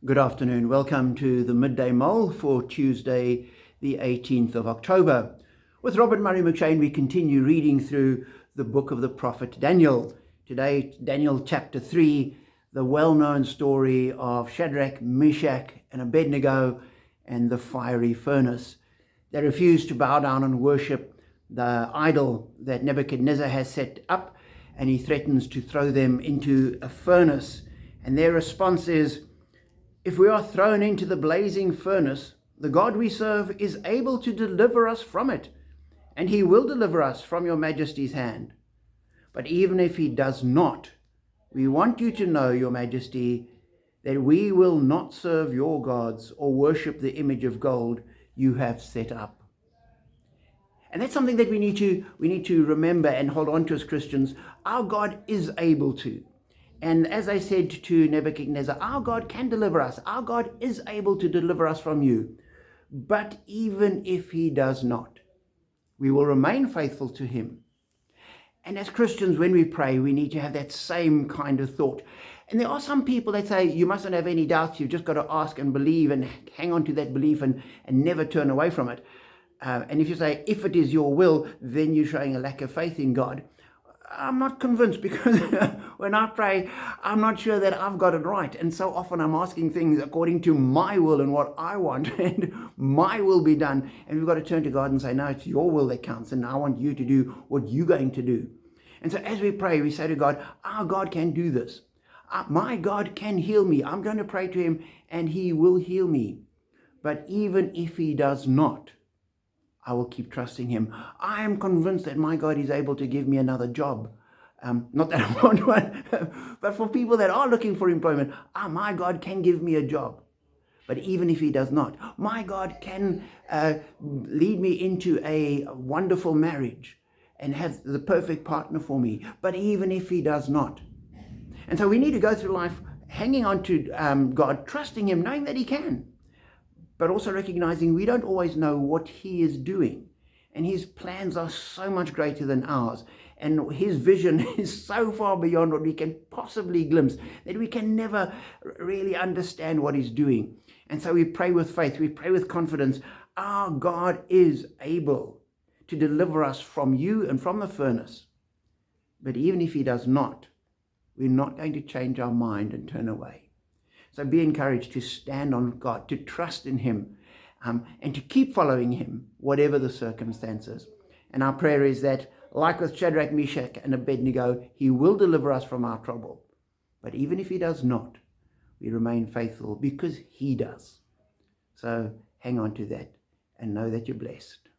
Good afternoon. Welcome to the Midday Mull for Tuesday, the 18th of October. With Robert Murray McShane, we continue reading through the book of the prophet Daniel. Today, Daniel chapter 3, the well-known story of Shadrach, Meshach, and Abednego and the fiery furnace. They refuse to bow down and worship the idol that Nebuchadnezzar has set up, and he threatens to throw them into a furnace. And their response is, "If we are thrown into the blazing furnace, the God we serve is able to deliver us from it, and he will deliver us from your majesty's hand. But even if he does not, we want you to know, your majesty, that we will not serve your gods or worship the image of gold you have set up." And that's something that we need to remember and hold on to as Christians. Our God is able to. And as I said to Nebuchadnezzar, our God can deliver us. Our God is able to deliver us from you. But even if he does not, we will remain faithful to him. And as Christians, when we pray, we need to have that same kind of thought. And there are some people that say, you mustn't have any doubts. You've just got to ask and believe and hang on to that belief and never turn away from it. And if you say, if it is your will, then you're showing a lack of faith in God. I'm not convinced, because when I pray, I'm not sure that I've got it right. And so often I'm asking things according to my will and what I want, and my will be done. And we've got to turn to God and say, no, it's your will that counts, and I want you to do what you're going to do. And so as we pray, we say to God, our God can do this. My God can heal me. I'm going to pray to him, and he will heal me. But even if he does not, I will keep trusting him. I am convinced that my God is able to give me another job. Not that I want one, but for people that are looking for employment, my God can give me a job. But even if he does not, my God can lead me into a wonderful marriage and have the perfect partner for me. But even if he does not. And so we need to go through life hanging on to God, trusting him, knowing that he can, but also recognizing we don't always know what he is doing. And his plans are so much greater than ours. And his vision is so far beyond what we can possibly glimpse that we can never really understand what he's doing. And so we pray with faith, we pray with confidence. Our God is able to deliver us from you and from the furnace. But even if he does not, we're not going to change our mind and turn away. So be encouraged to stand on God, to trust in him, and to keep following him, whatever the circumstances. And our prayer is that, like with Shadrach, Meshach, and Abednego, he will deliver us from our trouble. But even if he does not, we remain faithful because he does. So hang on to that and know that you're blessed.